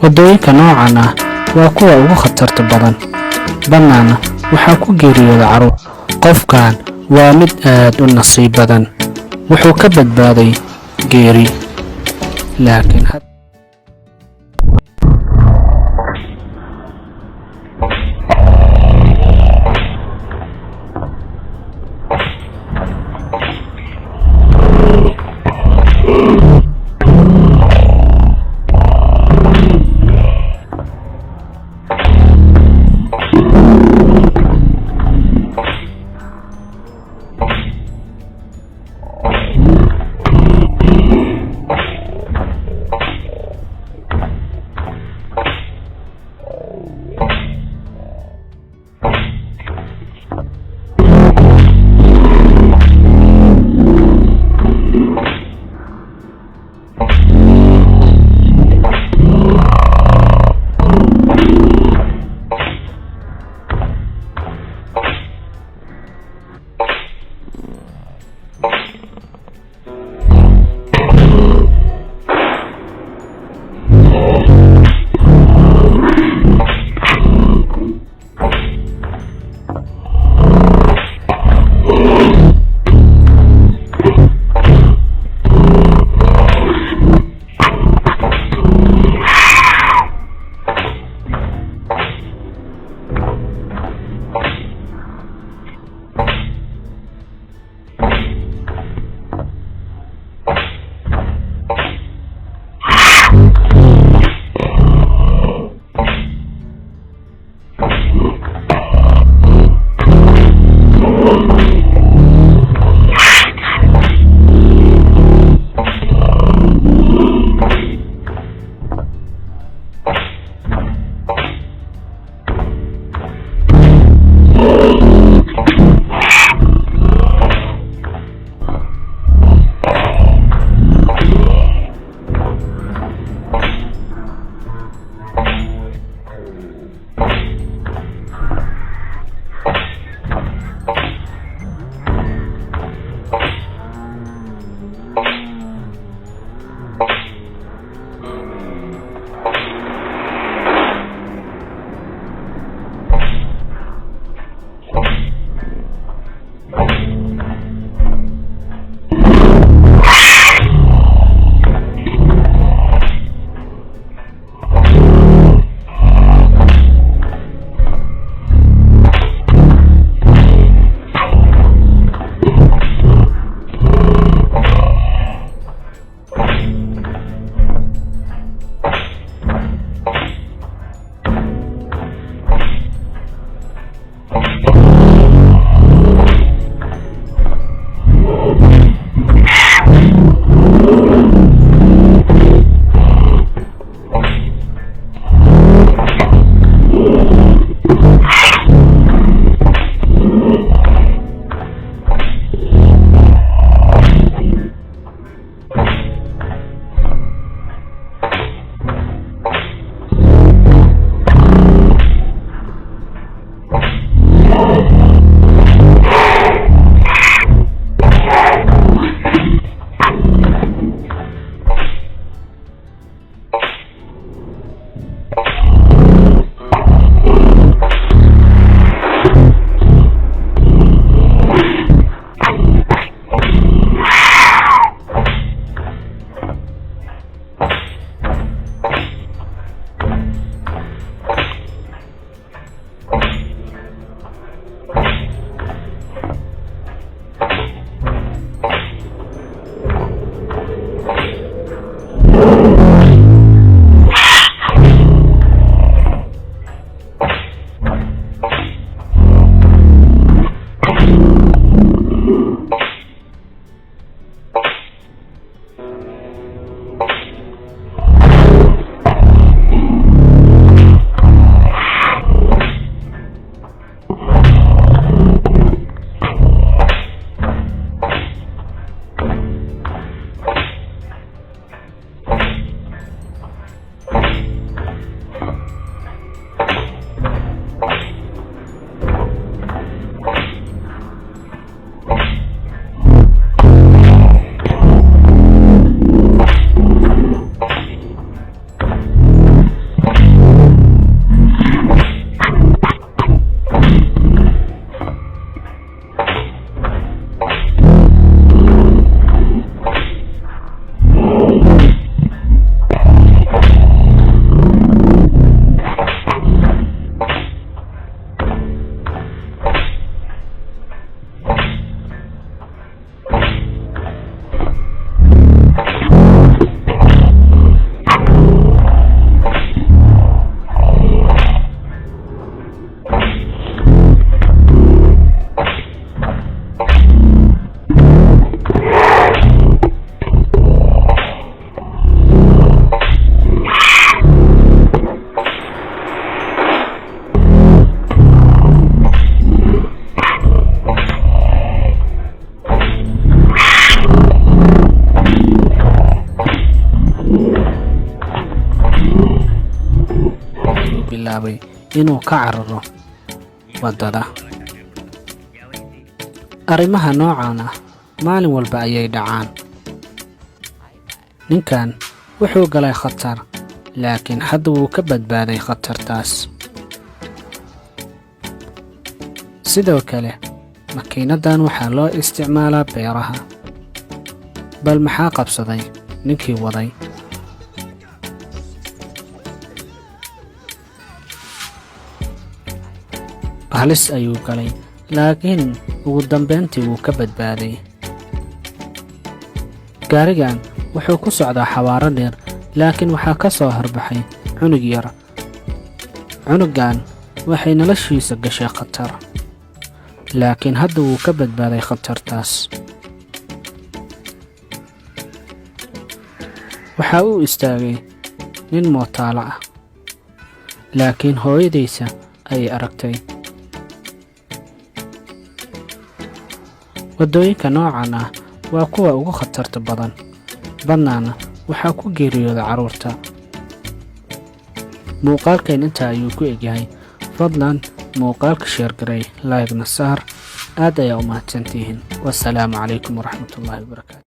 Waddooyinka noocan ah waa kuwa ugu khatarta badan, bannaana waxaa ku geeriyooda carruur. Qofkan waa mid aad u nasiib badan, wuxuu ka badbaaday geeri, laakiin bilaabay inuu ka cararo waddada. Arrimaha noocan ah maalin walba ayay dhacaan. Ninkan wuxuu galay khatar, laakiin hadda wuu ka badbaaday khatartaas. Sidoo kale makiinadan waxaa loo isticmaalaa beeraha. bal maxaa qabsaday ninkii waday? halis ayuu galay, laakiin ugu dambeyntii wuu ka badbaaday. gaarigan wuxuu ku socdaa xawaaro dheer, laakiin waxaa ka soo harbaxay cunug yar. cunugan waxay noloshiisa gashay khatar, laakiin hadda wuu ka badbaaday khatartaas. waxaa uu istaagay nin mootaalo ah, laakiin hooyadiisa ayay aragtay. waddooyinka noocan ah waa kuwa ugu khatarta badan, badnaana waxaa ku geeriyooda carruurta. muuqaalkan intaa ayuu ku egyahay. fadlan muuqaalka sheer garay, laygna saar. aad ayaa u mahadsantihiin. wassalaamu calaykum waraxmatullaahi wabarakaatu.